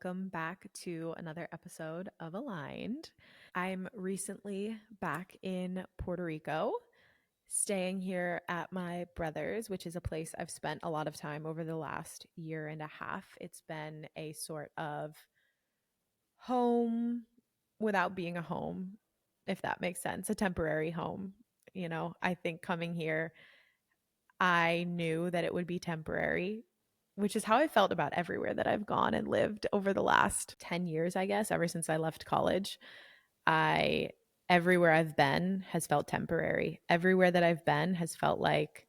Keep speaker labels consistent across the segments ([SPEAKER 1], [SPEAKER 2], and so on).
[SPEAKER 1] welcome back to another episode of Aligned. I'm recently back in Puerto Rico, staying here at my brother's, which is a place I've spent a lot of time over the last year and a half. It's been a sort of home without being a home, if that makes sense, a temporary home. I think coming here, I knew that it would be temporary, which is how I felt about everywhere that I've gone and lived over the last 10 years, I guess, ever since I left college. I Everywhere I've been has felt temporary. Everywhere that I've been has felt like,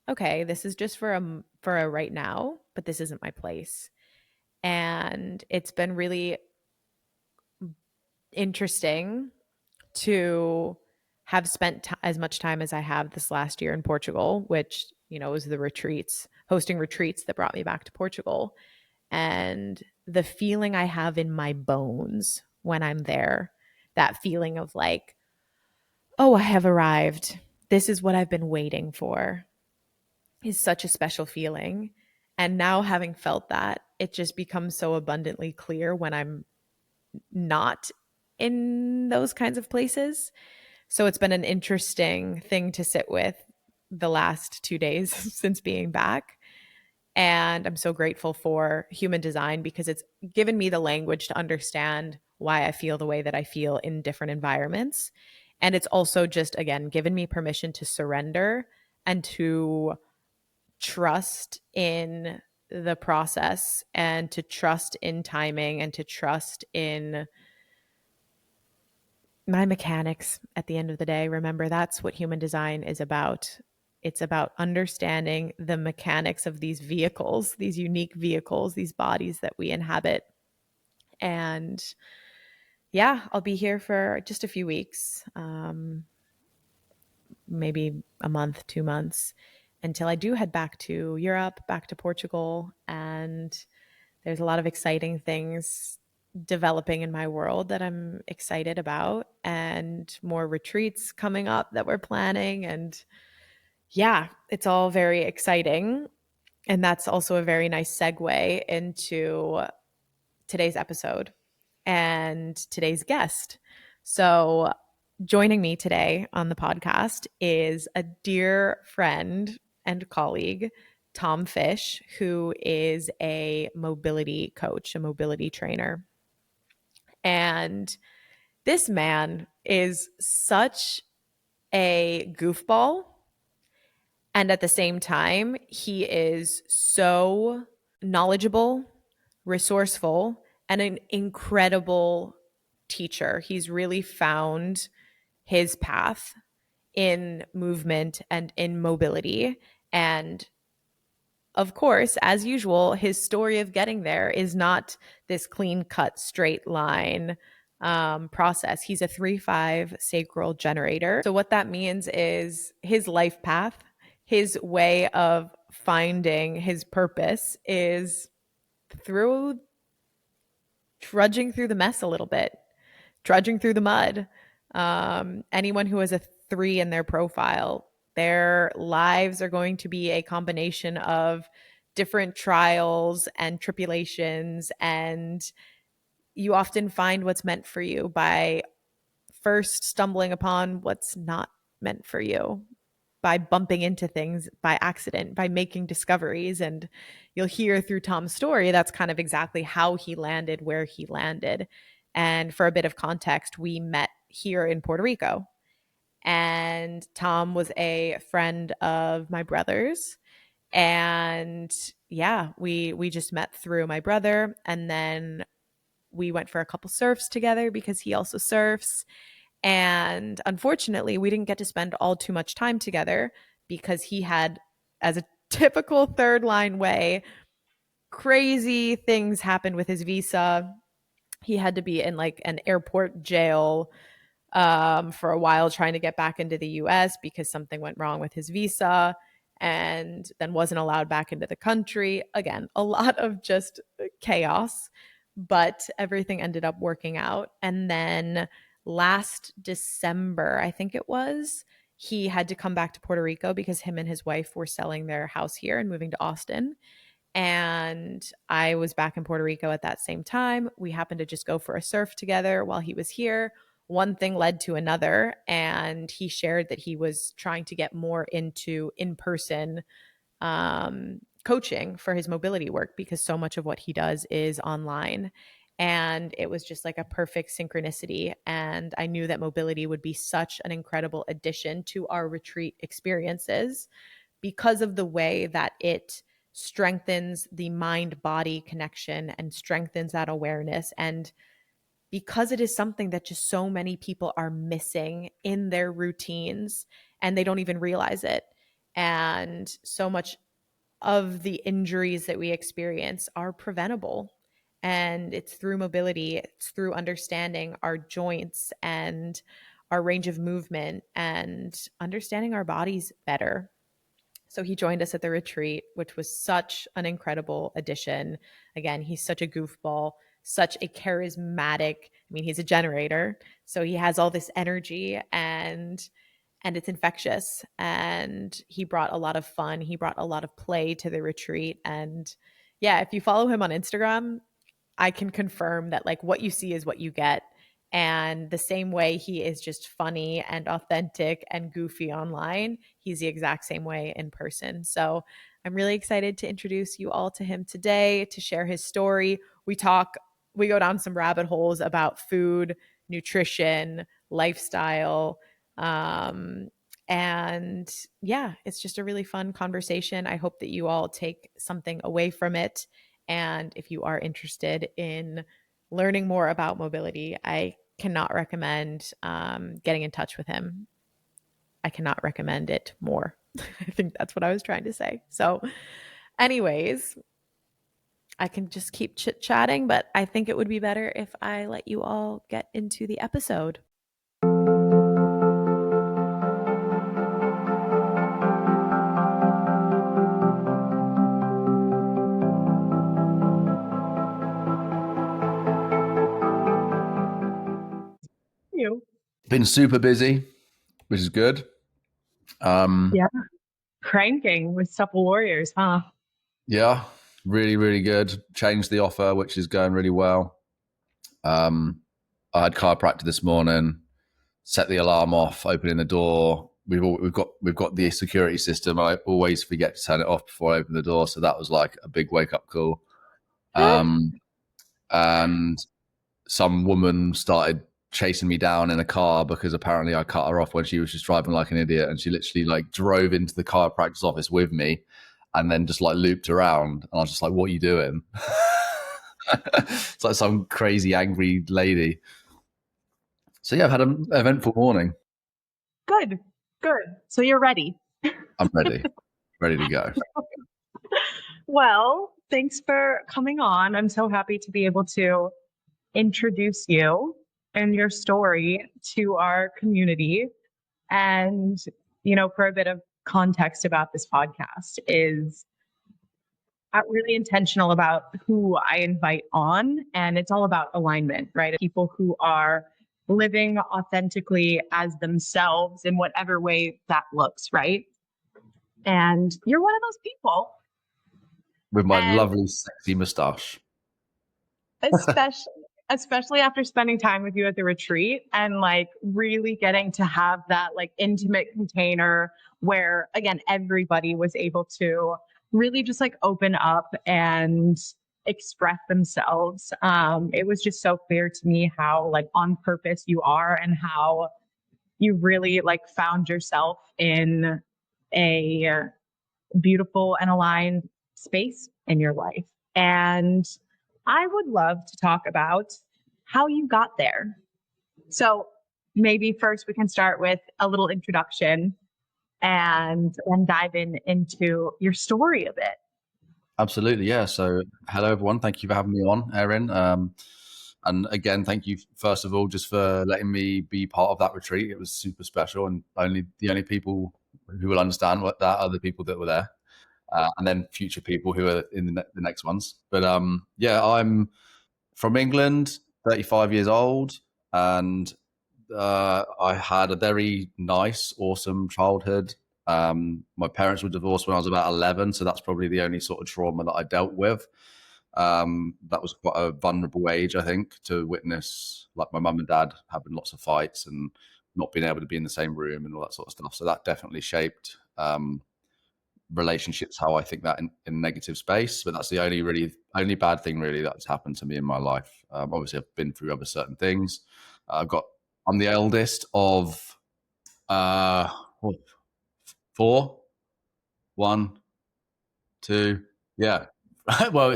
[SPEAKER 1] okay, this is just for a right now, but this isn't my place. And it's been really interesting to have spent as much time as I have this last year in Portugal, which, was the retreats, hosting retreats that brought me back to Portugal. And the feeling I have in my bones when I'm there, that feeling of like, oh, I have arrived. This is what I've been waiting for, is such a special feeling. And now, having felt that, it just becomes so abundantly clear when I'm not in those kinds of places. So it's been an interesting thing to sit with the last 2 days since being back. And I'm so grateful for human design because it's given me the language to understand why I feel the way that I feel in different environments. And it's also just, again, given me permission to surrender and to trust in the process and to trust in timing and to trust in my mechanics at the end of the day. Remember, that's what human design is about. It's about understanding the mechanics of these vehicles, these unique vehicles, these bodies that we inhabit. And yeah, I'll be here for just a few weeks, maybe a month, 2 months, until I do head back to Europe, back to Portugal. And there's a lot of exciting things developing in my world that I'm excited about, and more retreats coming up that we're planning. And yeah, it's all very exciting. And that's also a very nice segue into today's episode and today's guest. So, joining me today on the podcast is a dear friend and colleague, Tom Fysh, who is a mobility coach, a mobility trainer. And this man is such a goofball. And at the same time, he is so knowledgeable, resourceful, and an incredible teacher. He's really found his path in movement and in mobility. And of course, as usual, his story of getting there is not this clean cut, straight line process. He's a 3-5 sacral generator. So, what that means is his life path, his way of finding his purpose is through trudging through the mess a little bit, trudging through the mud. Anyone who has a 3 in their profile, their lives are going to be a combination of different trials and tribulations, and you often find what's meant for you by first stumbling upon what's not meant for you, by bumping into things by accident, by making discoveries. And you'll hear through Tom's story, that's kind of exactly how he landed where he landed. And for a bit of context, we met here in Puerto Rico. And Tom was a friend of my brother's. And yeah, we just met through my brother. And then we went for a couple surfs together because he also surfs. And unfortunately, we didn't get to spend all too much time together because he had, as a typical third line way, crazy things happened with his visa. He had to be in like an airport jail for a while trying to get back into the US because something went wrong with his visa, and then wasn't allowed back into the country. Again, a lot of just chaos, but everything ended up working out. And then last December, I think it was, he had to come back to Puerto Rico because him and his wife were selling their house here and moving to Austin. And I was back in Puerto Rico at that same time. We happened to just go for a surf together while he was here. One thing led to another, and he shared that he was trying to get more into in person coaching for his mobility work because so much of what he does is online. And it was just like a perfect synchronicity. And I knew that mobility would be such an incredible addition to our retreat experiences because of the way that it strengthens the mind body connection and strengthens that awareness. And because it is something that just so many people are missing in their routines and they don't even realize it. And so much of the injuries that we experience are preventable. And it's through mobility, it's through understanding our joints and our range of movement and understanding our bodies better. So he joined us at the retreat, which was such an incredible addition. Again, he's such a goofball, such a charismatic, I mean, he's a generator. So he has all this energy and it's infectious. And he brought a lot of fun. He brought a lot of play to the retreat. And yeah, if you follow him on Instagram, I can confirm that like what you see is what you get. And the same way he is just funny and authentic and goofy online, he's the exact same way in person. So I'm really excited to introduce you all to him today, to share his story. We go down some rabbit holes about food, nutrition, lifestyle. Um, and yeah, it's just a really fun conversation. I hope that you all take something away from it. And if you are interested in learning more about mobility, I cannot recommend getting in touch with him. I cannot recommend it more. I think that's what I was trying to say. So, anyways, I can just keep chit chatting, but I think it would be better if I let you all get into the episode.
[SPEAKER 2] You.
[SPEAKER 3] Been super busy, which is good.
[SPEAKER 2] Yeah. Cranking with Supple Warriors, huh?
[SPEAKER 3] Yeah, really, really good. Changed the offer, which is going really well. I had chiropractor this morning. Set the alarm off, opening the door. We've got the security system. I always forget to turn it off before I open the door, so that was like a big wake up call. And some woman started chasing me down in a car because apparently I cut her off when she was just driving like an idiot, and she literally like drove into the chiropractor's office with me and then just like looped around, and I was just like, what are you doing? It's like some crazy angry lady. So yeah, I've had an eventful morning.
[SPEAKER 2] Good. So you're ready.
[SPEAKER 3] I'm ready to go.
[SPEAKER 2] Well, thanks for coming on. I'm so happy to be able to introduce you and your story to our community. And, for a bit of context about this podcast is I'm really intentional about who I invite on, and it's all about alignment, right? People who are living authentically as themselves in whatever way that looks, right? And you're one of those people.
[SPEAKER 3] With my lovely, sexy moustache.
[SPEAKER 2] Especially after spending time with you at the retreat and like really getting to have that like intimate container where, again, everybody was able to really just like open up and express themselves. It was just so clear to me how like on purpose you are and how you really like found yourself in a beautiful and aligned space in your life. And I would love to talk about how you got there. So maybe first we can start with a little introduction and then dive into your story a bit.
[SPEAKER 3] Absolutely, yeah. So hello, everyone. Thank you for having me on, Erin. And again, thank you, first of all, just for letting me be part of that retreat. It was super special, and the only people who will understand what that are the people that were there, and then future people who are in the next ones. But yeah, I'm from England, 35 years old, and I had a very nice, awesome childhood. My parents were divorced when I was about 11, so that's probably the only sort of trauma that I dealt with. That was quite a vulnerable age, I think, to witness like my mum and dad having lots of fights and not being able to be in the same room and all that sort of stuff. So that definitely shaped relationships how I think that in negative space. But that's the only bad thing really that's happened to me in my life. Obviously, I've been through other certain things. I'm the eldest of uh, four, one, two, yeah. Well,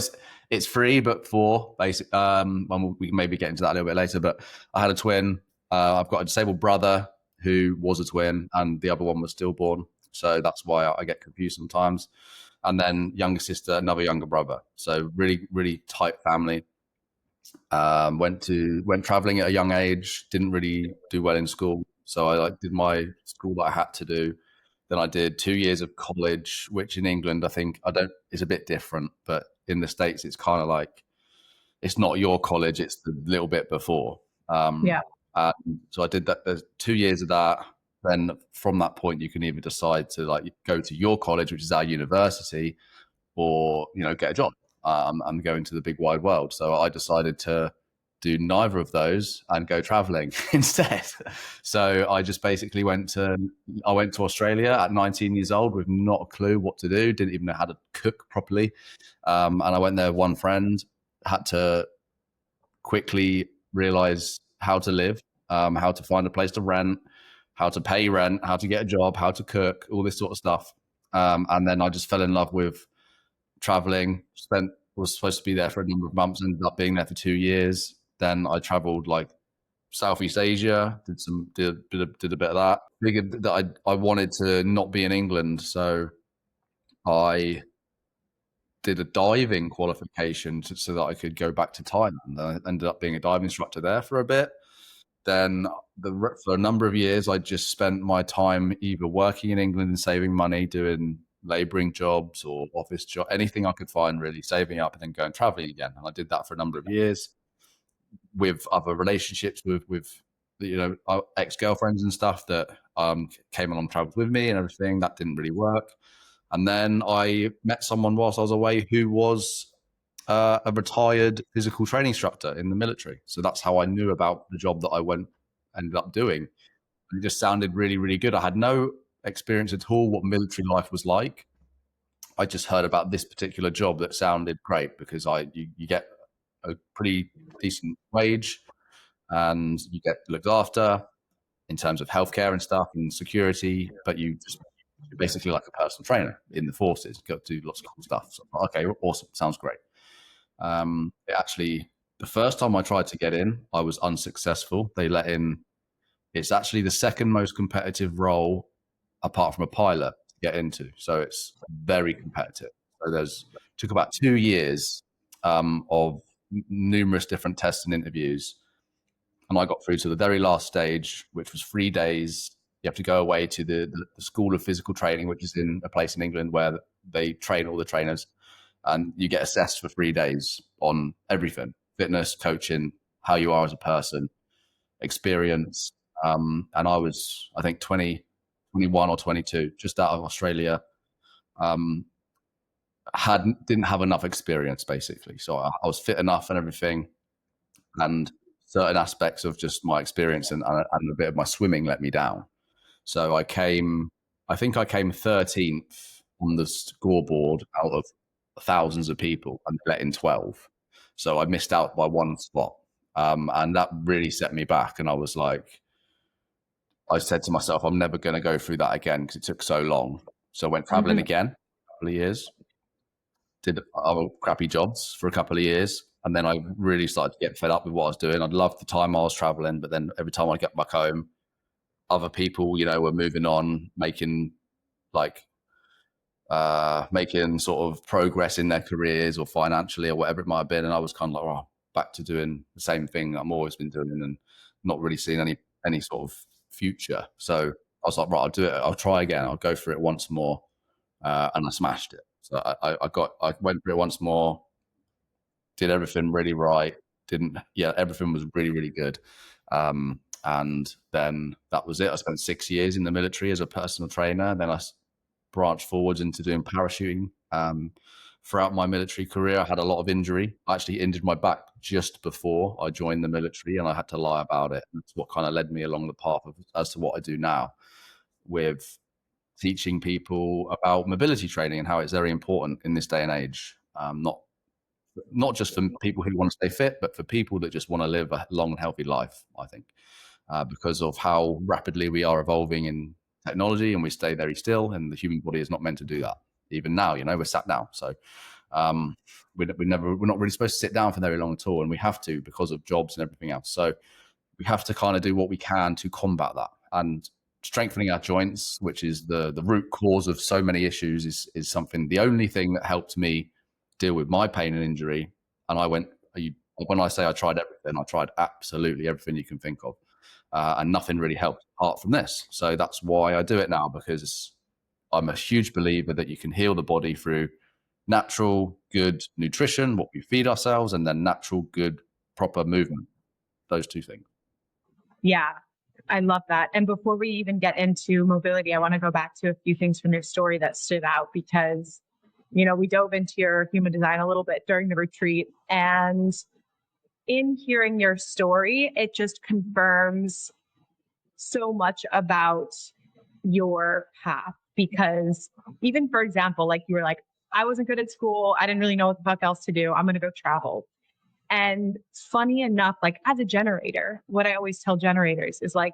[SPEAKER 3] it's three, but four, basic. We can maybe get into that a little bit later. But I had a twin. I've got a disabled brother who was a twin, and the other one was stillborn. So that's why I get confused sometimes. And then younger sister, another younger brother. So really, really tight family. Went traveling at a young age. Didn't really do well in school, so I did my school that I had to do. Then I did 2 years of college, which in England I think is a bit different, but in the States it's kind of like it's not your college; it's the little bit before.
[SPEAKER 2] Yeah.
[SPEAKER 3] So I did that. There's 2 years of that. Then from that point, you can either decide to go to your college, which is our university, or get a job and go into the big wide world. So I decided to do neither of those and go traveling instead. So I just basically went to Australia at 19 years old with not a clue what to do, didn't even know how to cook properly. And I went there with one friend, had to quickly realize how to live, how to find a place to rent, how to pay rent, how to get a job, how to cook, all this sort of stuff. And then I just fell in love with traveling. Was supposed to be there for a number of months, ended up being there for 2 years. Then I traveled like Southeast Asia, did a bit of that. Figured that I wanted to not be in England, so I did a diving qualification so that I could go back to Thailand. I ended up being a diving instructor there for a bit. Then for a number of years, I just spent my time either working in England and saving money, doing labouring jobs or office job, anything I could find really, saving up and then going traveling again. And I did that for a number of years with other relationships with ex-girlfriends and stuff that came along, traveled with me and everything. That didn't really work. And then I met someone whilst I was away who was a retired physical training instructor in the military. So that's how I knew about the job that I ended up doing. And it just sounded really, really good. I had no experience at all what military life was like. I just heard about this particular job that sounded great because you get a pretty decent wage and you get looked after in terms of healthcare and stuff and security, but you're basically like a personal trainer in the forces. You got to do lots of cool stuff. So, okay, awesome. Sounds great. The first time I tried to get in, I was unsuccessful. They let in, it's actually the second most competitive role apart from a pilot to get into. So it's very competitive. So took about 2 years of numerous different tests and interviews. And I got through to the very last stage, which was 3 days. You have to go away to the School of Physical Training, which is in a place in England where they train all the trainers. And you get assessed for 3 days on everything: fitness, coaching, how you are as a person, experience. And I was, I think, 21 or 22, just out of Australia. Didn't have enough experience, basically. So I was fit enough and everything. And certain aspects of just my experience and a bit of my swimming let me down. So I think I came 13th on the scoreboard out of thousands of people and let in 12. So I missed out by one spot. And that really set me back. And I said to myself, I'm never going to go through that again because it took so long. So I went traveling again, a couple of years, did other crappy jobs for a couple of years. And then I really started to get fed up with what I was doing. I loved the time I was traveling, but then every time I get back home, other people, were moving on, making sort of progress in their careers or financially or whatever it might have been. And I was kind of like, back to doing the same thing I've always been doing and not really seeing any sort of future. So I was like, right, I'll do it. I'll try again. I'll go for it once more. And I smashed it. So I went for it once more, did everything really right. Everything was really, really good. And then that was it. I spent 6 years in the military as a personal trainer. Then I branched forwards into doing parachuting. Throughout my military career, I had a lot of injury. I actually injured my back just before I joined the military, and I had to lie about it. That's what kind of led me along the path as to what I do now, with teaching people about mobility training and how it's very important in this day and age. Not just for people who want to stay fit, but for people that just want to live a long and healthy life, I think, because of how rapidly we are evolving in technology, and we stay very still, and the human body is not meant to do that. Even now, we're sat down. So we're not really supposed to sit down for very long at all, and we have to because of jobs and everything else. So we have to kind of do what we can to combat that. And strengthening our joints, which is the root cause of so many issues, is something, the only thing that helped me deal with my pain and injury. And when I say I tried everything, I tried absolutely everything you can think of. And nothing really helped apart from this. So that's why I do it now, because I'm a huge believer that you can heal the body through natural, good nutrition, what we feed ourselves, and then natural, good, proper movement. Those two things.
[SPEAKER 2] Yeah, I love that. And before we even get into mobility, I want to go back to a few things from your story that stood out, because, we dove into your human design a little bit during the retreat. And in hearing your story, it just confirms so much about your path. Because even, for example, like you were like, I wasn't good at school. I didn't really know what the fuck else to do. I'm going to go travel. And funny enough, like as a generator, what I always tell generators is like,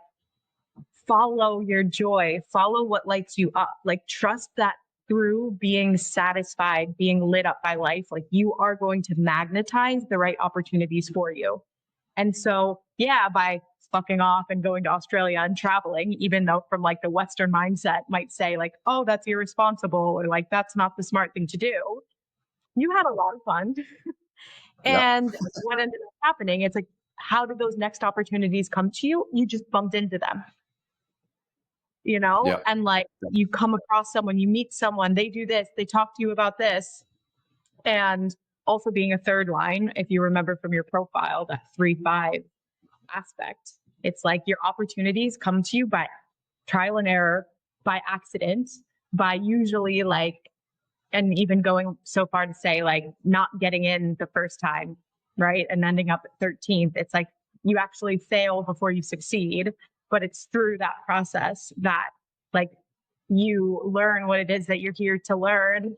[SPEAKER 2] follow your joy, follow what lights you up, like trust that through being satisfied, being lit up by life, like you are going to magnetize the right opportunities for you. And so, yeah, by fucking off and going to Australia and traveling, even though from like the Western mindset might say like, oh, that's irresponsible, or like, that's not the smart thing to do. You had a lot of fun. And what ended up happening, it's like, how did those next opportunities come to you? You just bumped into them, and like you come across someone, you meet someone, they do this, they talk to you about this. And also being a third line, if you remember from your profile, that 3-5 aspect, it's like your opportunities come to you by trial and error, by accident, by usually like, and even going so far to say like not getting in the first time, right? And ending up at 13th. It's like you actually fail before you succeed, but it's through that process that like you learn what it is that you're here to learn.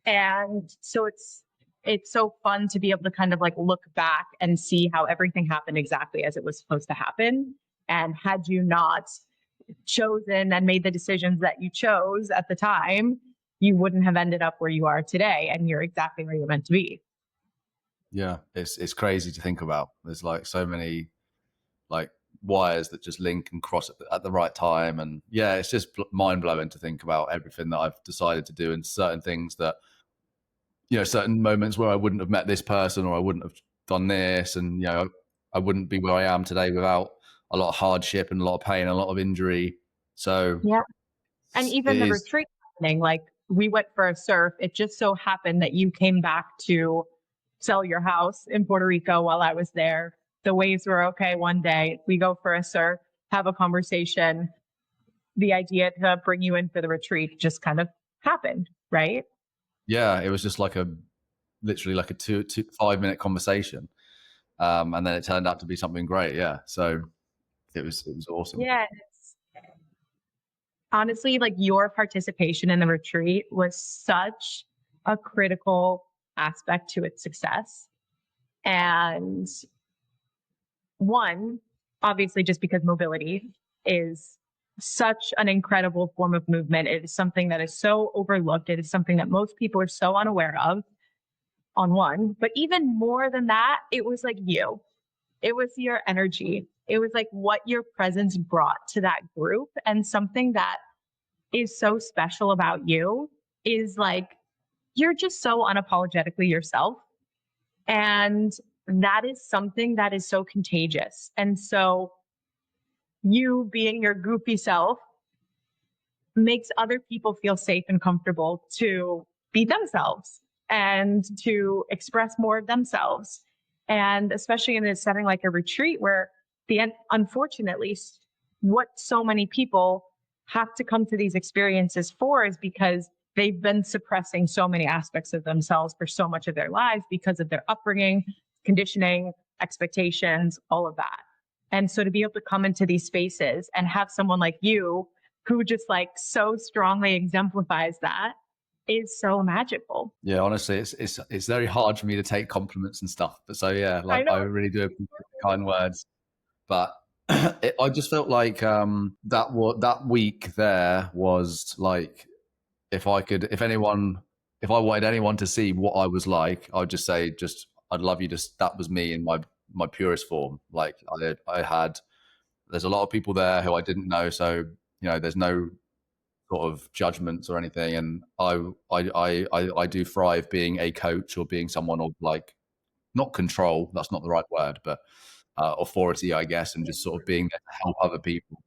[SPEAKER 2] And so it's so fun to be able to kind of like look back and see how everything happened exactly as it was supposed to happen. And had you not chosen and made the decisions that you chose at the time, you wouldn't have ended up where you are today, and you're exactly where you're meant to be.
[SPEAKER 3] Yeah, it's crazy to think about. There's like so many like wires that just link and cross at the right time, and yeah, it's just mind blowing to think about everything that I've decided to do, and certain things that, certain moments where I wouldn't have met this person, or I wouldn't have done this, and I wouldn't be where I am today without a lot of hardship and a lot of pain and a lot of injury. So
[SPEAKER 2] yeah, and even the retreat happening, like we went for a surf. It just so happened that you came back to sell your house in Puerto Rico while I was there. The waves were okay one day. We go for a surf, have a conversation. The idea to bring you in for the retreat just kind of happened, right?
[SPEAKER 3] Yeah, it was just like literally like a 5-minute conversation. And then it turned out to be something great. Yeah. So it was awesome.
[SPEAKER 2] Yeah. Honestly, like your participation in the retreat was such a critical aspect to its success. And one, obviously, just because mobility is such an incredible form of movement. It is something that is so overlooked. It is something that most people are so unaware of, on one. But even more than that, it was like you. It was your energy. It was like what your presence brought to that group. And something that is so special about you is like, you're just so unapologetically yourself. And that is something that is so contagious. And so you being your goofy self makes other people feel safe and comfortable to be themselves and to express more of themselves. And especially in a setting like a retreat where unfortunately, what so many people have to come to these experiences for is because they've been suppressing so many aspects of themselves for so much of their lives because of their upbringing, conditioning, expectations, all of that. And so to be able to come into these spaces and have someone like you who just like so strongly exemplifies that is so magical.
[SPEAKER 3] Yeah, honestly, it's very hard for me to take compliments and stuff. But so yeah, like I really do appreciate the kind words. But I just felt like that week there was like, if I wanted anyone to see what I was like, I'd just say, I'd love you to. That was me in my purest form. Like I had. There's a lot of people there who I didn't know, so there's no sort of judgments or anything. And I do thrive being a coach or being someone of like, not control. That's not the right word, but authority, I guess, and just sort of being there to help other people.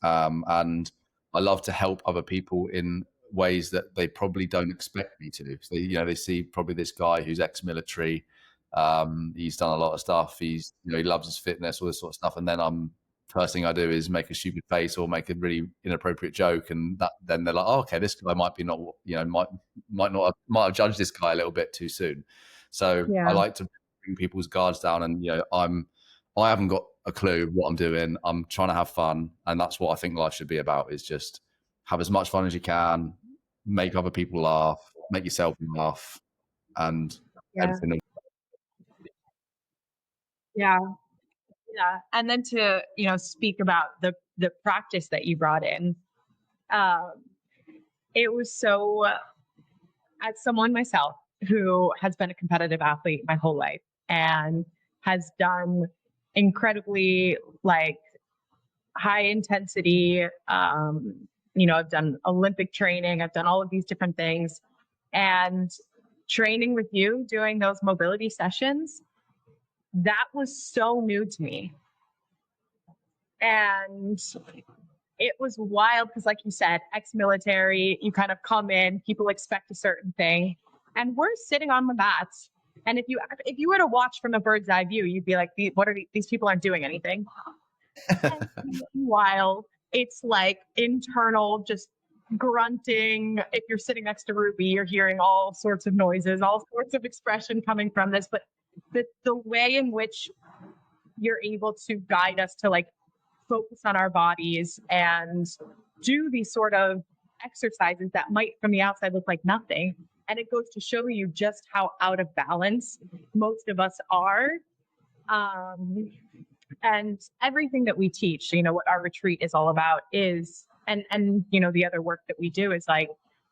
[SPEAKER 3] And I love to help other people in ways that they probably don't expect me to. So, they see probably this guy who's ex-military. He's done a lot of stuff. He loves his fitness, all this sort of stuff. And then first thing I do is make a stupid face or make a really inappropriate joke, and then they're like, "Oh, okay, this guy might be not, might have judged this guy a little bit too soon." So I like to bring people's guards down, and I haven't got a clue what I'm doing. I'm trying to have fun, and that's what I think life should be about. Is just have as much fun as you can, make other people laugh, make yourself laugh, and everything.
[SPEAKER 2] Yeah. Yeah. And then to, speak about the practice that you brought in, it was so, as someone myself who has been a competitive athlete my whole life and has done incredibly like high intensity, I've done Olympic training, I've done all of these different things, and training with you, doing those mobility sessions, that was so new to me. And it was wild because, like you said, ex-military, you kind of come in, people expect a certain thing, and we're sitting on the mats. And if you were to watch from a bird's eye view, you'd be like, "What are these people aren't doing anything?" While it's like internal, just grunting. If you're sitting next to Ruby, you're hearing all sorts of noises, all sorts of expression coming from this. But the way in which you're able to guide us to like focus on our bodies and do these sort of exercises that might from the outside look like nothing. And it goes to show you just how out of balance most of us are. And everything that we teach, what our retreat is all about is, and the other work that we do is like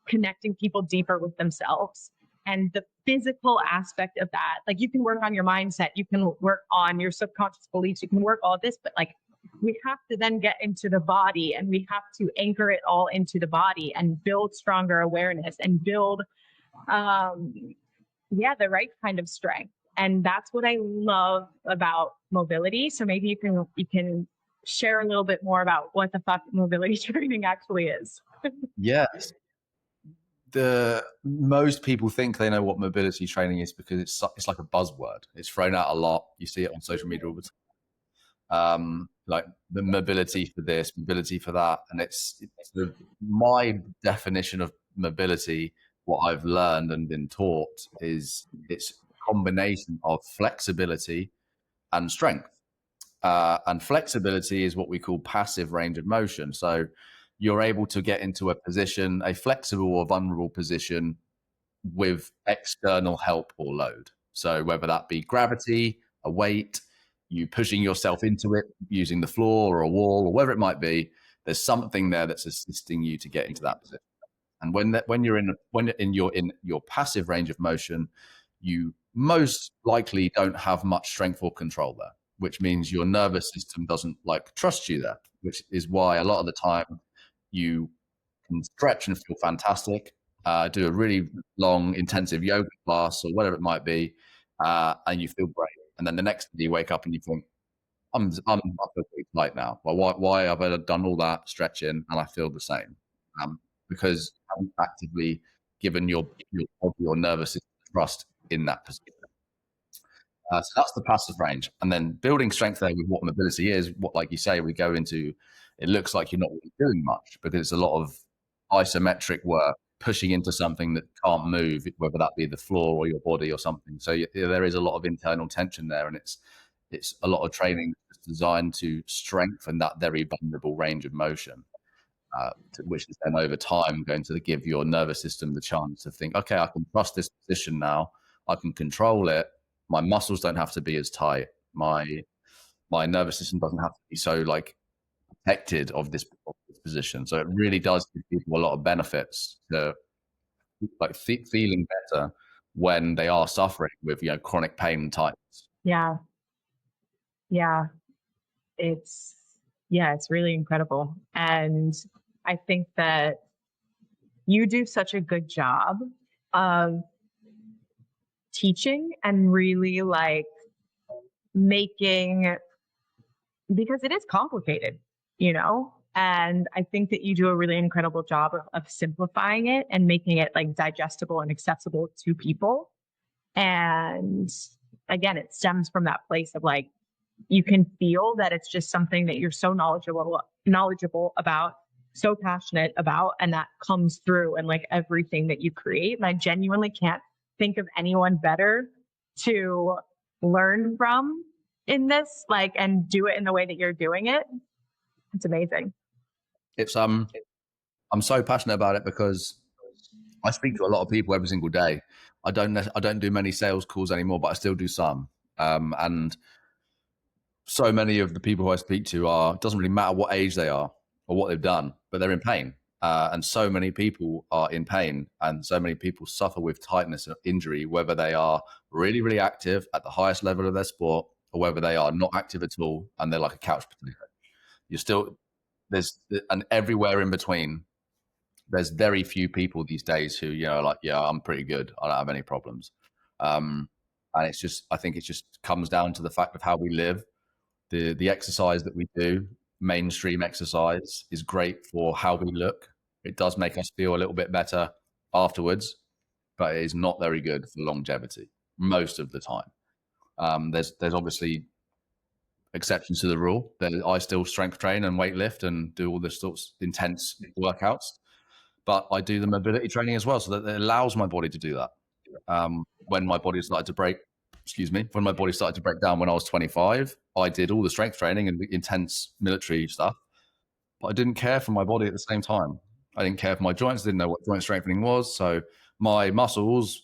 [SPEAKER 2] connecting people deeper with themselves. And the physical aspect of that, like you can work on your mindset, you can work on your subconscious beliefs, you can work all this, but like we have to then get into the body and we have to anchor it all into the body and build stronger awareness and build, the right kind of strength. And that's what I love about mobility. So maybe you can share a little bit more about what the fuck mobility training actually is.
[SPEAKER 3] Yes. Most people think they know what mobility training is because it's like a buzzword. It's thrown out a lot. You see it on social media all the time. Like the mobility for this, mobility for that, and my definition of mobility. What I've learned and been taught is it's a combination of flexibility and strength. And flexibility is what we call passive range of motion. So you're able to get into a flexible or vulnerable position with external help or load. So whether that be gravity, a weight, you pushing yourself into it using the floor or a wall or whatever it might be, there's something there that's assisting you to get into that position. And when you're in your passive range of motion, you most likely don't have much strength or control there, which means your nervous system doesn't like trust you there, which is why a lot of the time you can stretch and feel fantastic, do a really long, intensive yoga class or whatever it might be, and you feel great. And then the next day you wake up and you think, I feel pretty light now. Well, why have I done all that stretching and I feel the same? Because you haven't actively given your nervous system trust in that position. So that's the passive range. And then building strength there with what mobility is, what, like you say, we go into, it looks like you're not really doing much because it's a lot of isometric work, pushing into something that can't move, whether that be the floor or your body or something. So there is a lot of internal tension there, and it's a lot of training designed to strengthen that very vulnerable range of motion. Which is then over time going to give your nervous system the chance to think, okay, I can trust this position now. I can control it. My muscles don't have to be as tight. My nervous system doesn't have to be so like protected of this position. So it really does give people a lot of benefits to like feeling better when they are suffering with chronic pain and tightness.
[SPEAKER 2] Yeah. It's really incredible. And I think that you do such a good job of teaching and really like making, because it is complicated, and I think that you do a really incredible job of simplifying it and making it like digestible and accessible to people. And again, it stems from that place of like, you can feel that it's just something that you're so knowledgeable about, so passionate about, and that comes through in like everything that you create. And I genuinely can't think of anyone better to learn from in this, like, and do it in the way that you're doing it. It's amazing.
[SPEAKER 3] It's I'm so passionate about it because I speak to a lot of people every single day. I don't do many sales calls anymore, but I still do some. And so many of the people who I speak to it doesn't really matter what age they are or what they've done, but they're in pain. And so many people are in pain, and so many people suffer with tightness and injury, whether they are really, really active at the highest level of their sport or whether they are not active at all and they're like a couch potato. And everywhere in between, there's very few people these days who, like, yeah, I'm pretty good. I don't have any problems. And I think it just comes down to the fact of how we live. The exercise that we do, mainstream exercise, is great for how we look. It does make us feel a little bit better afterwards, but it is not very good for longevity most of the time. There's obviously exceptions to the rule. I still strength train and weight lift and do all this sorts of intense workouts, but I do the mobility training as well, so that it allows my body to do that. When my body started to break down when I was 25, I did all the strength training and the intense military stuff, but I didn't care for my body at the same time. I didn't care for my joints, didn't know what joint strengthening was. So my muscles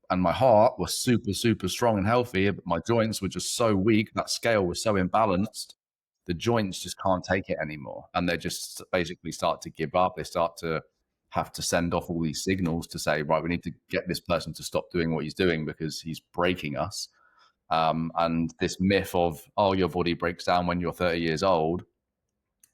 [SPEAKER 3] and my heart were super, super strong and healthy, but my joints were just so weak. That scale was so imbalanced. The joints just can't take it anymore. And they just basically start to give up. They start to have to send off all these signals to say, right, we need to get this person to stop doing what he's doing because he's breaking us. And this myth of, oh, your body breaks down when you're 30 years old.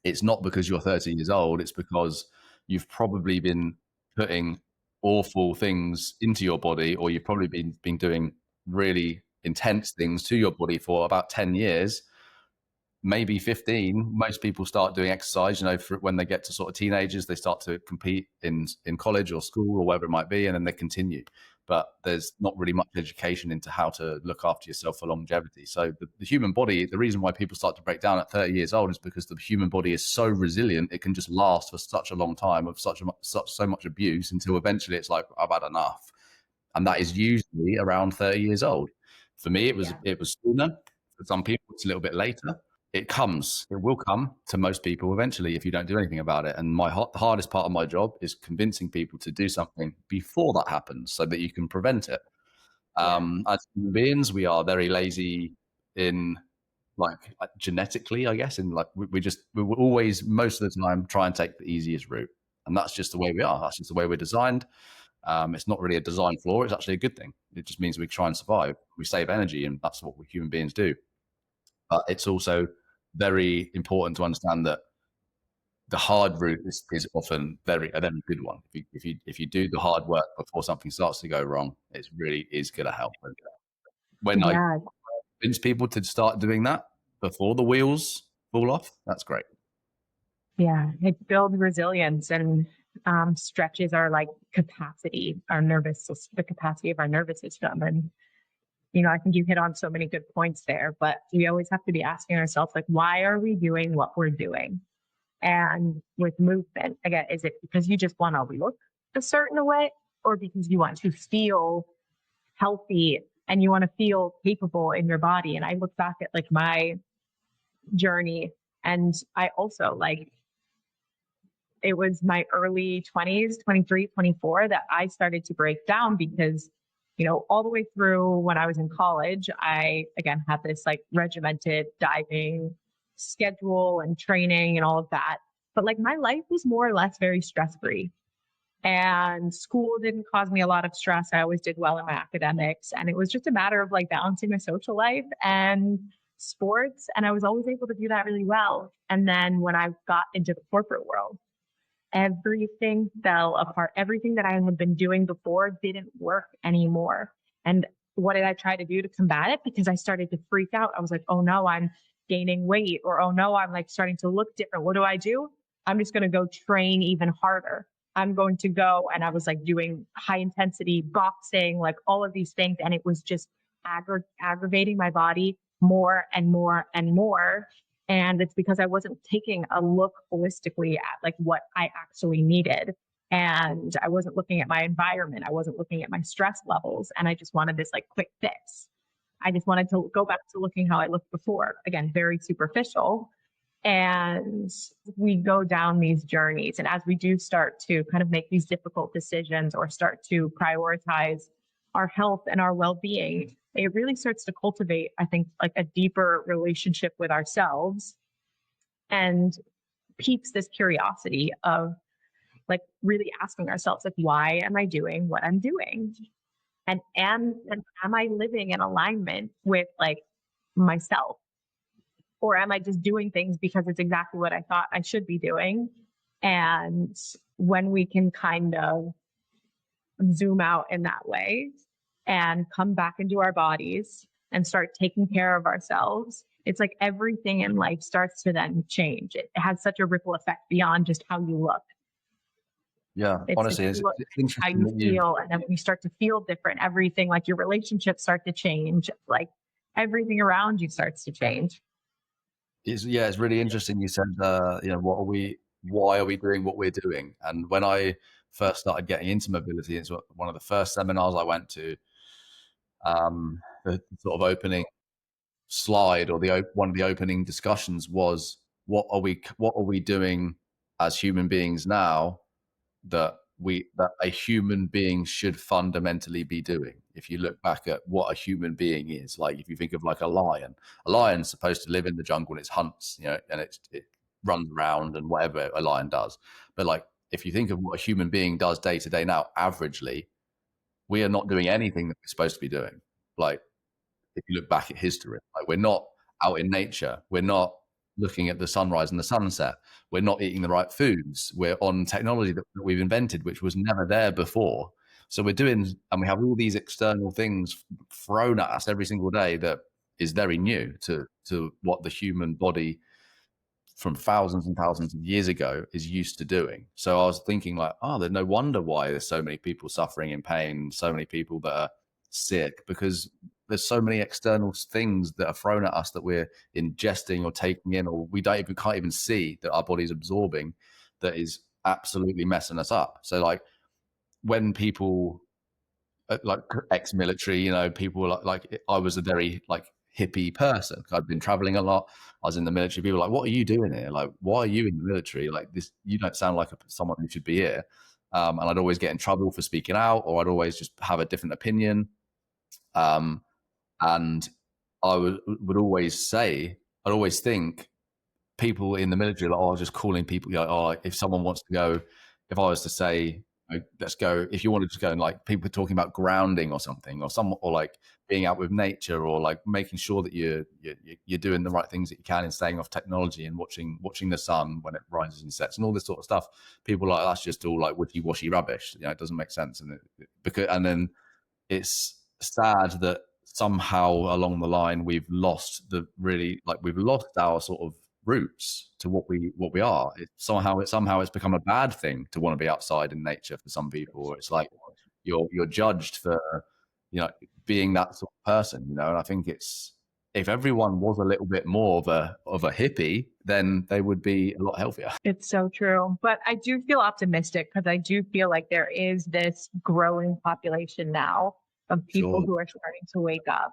[SPEAKER 3] It's not because you're 30 years old. It's because you've probably been putting awful things into your body, or you've probably been doing really intense things to your body for about 10 years, maybe 15. Most people start doing exercise, when they get to sort of teenagers, they start to compete in college or school or wherever it might be, and then they continue. But there's not really much education into how to look after yourself for longevity. So the human body, the reason why people start to break down at 30 years old is because the human body is so resilient. It can just last for such a long time of so much abuse until eventually it's like, I've had enough. And that is usually around 30 years old. For me, it was sooner. For some people, it's a little bit later. It will come to most people eventually if you don't do anything about it. And the hardest part of my job is convincing people to do something before that happens so that you can prevent it. As human beings, we are very lazy in genetically, I guess, in we will always, most of the time, try and take the easiest route. And that's just the way we are. That's just the way we're designed. It's not really a design flaw. It's actually a good thing. It just means we try and survive. We save energy, and that's what we human beings do. But it's also very important to understand that the hard route is often a very good one. If you do the hard work before something starts to go wrong, it really is going to help. When I convince people to start doing that before the wheels fall off, that's great.
[SPEAKER 2] Yeah, it builds resilience and stretches our capacity, the capacity of our nervous system. And I think you hit on so many good points there, but we always have to be asking ourselves, like, why are we doing what we're doing? And with movement, again, is it because you just want to look a certain way, or because you want to feel healthy and you want to feel capable in your body? And I look back at like my journey, and I also like, it was my early 20s, 23, 24, that I started to break down because, all the way through when I was in college, I again had this like regimented diving schedule and training and all of that. But like my life was more or less very stress free. And school didn't cause me a lot of stress. I always did well in my academics. And it was just a matter of like balancing my social life and sports. And I was always able to do that really well. And then when I got into the corporate world, everything fell apart. Everything that I had been doing before didn't work anymore. And what did I try to do to combat it? Because I started to freak out. I was like, oh no, I'm gaining weight, or oh no, I'm like starting to look different. What do? I'm just going to go train even harder. I'm going to go. And I was like doing high intensity boxing, like all of these things. And it was just aggravating my body more and more and more. And it's because I wasn't taking a look holistically at like what I actually needed. And I wasn't looking at my environment. I wasn't looking at my stress levels. And I just wanted this like quick fix. I just wanted to go back to looking how I looked before. Again, very superficial. And we go down these journeys. And as we do start to kind of make these difficult decisions or start to prioritize our health and our well-being, it really starts to cultivate, I think, like a deeper relationship with ourselves, and piques this curiosity of like really asking ourselves, like, why am I doing what I'm doing? And am I living in alignment with like myself? Or am I just doing things because it's exactly what I thought I should be doing? And when we can kind of zoom out in that way and come back into our bodies and start taking care of ourselves, it's like everything in life starts to then change. It has such a ripple effect beyond just how you look.
[SPEAKER 3] Yeah, honestly, it's
[SPEAKER 2] how
[SPEAKER 3] interesting
[SPEAKER 2] you feel. And then when you start to feel different, everything, like your relationships start to change, like everything around you starts to change.
[SPEAKER 3] It's really interesting. You said, why are we doing what we're doing? And when I first started getting into mobility, it's one of the first seminars I went to. The sort of opening slide, or one of the opening discussions was, what are we doing as human beings now that a human being should fundamentally be doing? If you look back at what a human being is, like if you think of like a lion's supposed to live in the jungle and it hunts, and it runs around and whatever a lion does. But like if you think of what a human being does day to day now, averagely, we are not doing anything that we're supposed to be doing. Like if you look back at history, like we're not out in nature, we're not looking at the sunrise and the sunset, we're not eating the right foods, we're on technology that we've invented, which was never there before. So we're doing, and we have all these external things thrown at us every single day that is very new to what the human body from thousands and thousands of years ago is used to doing. So I was thinking like, there's no wonder why there's so many people suffering in pain, so many people that are sick, because there's so many external things that are thrown at us that we're ingesting or taking in, or we can't even see that our body's absorbing, that is absolutely messing us up. So like when people like ex-military, people like I was a very like hippie person. I'd been traveling a lot. I was in the military. People were like, what are you doing here? Like, why are you in the military? Like this, you don't sound like someone who should be here. And I'd always get in trouble for speaking out, or I'd always just have a different opinion. And I would always say, I'd always think people in the military are like, just calling people, if someone wants to go, if I was to say, let's go, if you wanted to go, and like people talking about grounding or something, or like being out with nature, or like making sure that you're doing the right things that you can and staying off technology and watching the sun when it rises and sets and all this sort of stuff. People are like, that's just all like wishy-washy rubbish. It doesn't make sense. And then it's sad that somehow along the line we've lost our sort of roots to what we are. Somehow it's become a bad thing to want to be outside in nature for some people. It's like you're judged for being that sort of person, and I think if everyone was a little bit more of a hippie, then they would be a lot healthier.
[SPEAKER 2] It's so true. But I do feel optimistic because I do feel like there is this growing population now of people
[SPEAKER 3] Sure.
[SPEAKER 2] who are starting to wake up.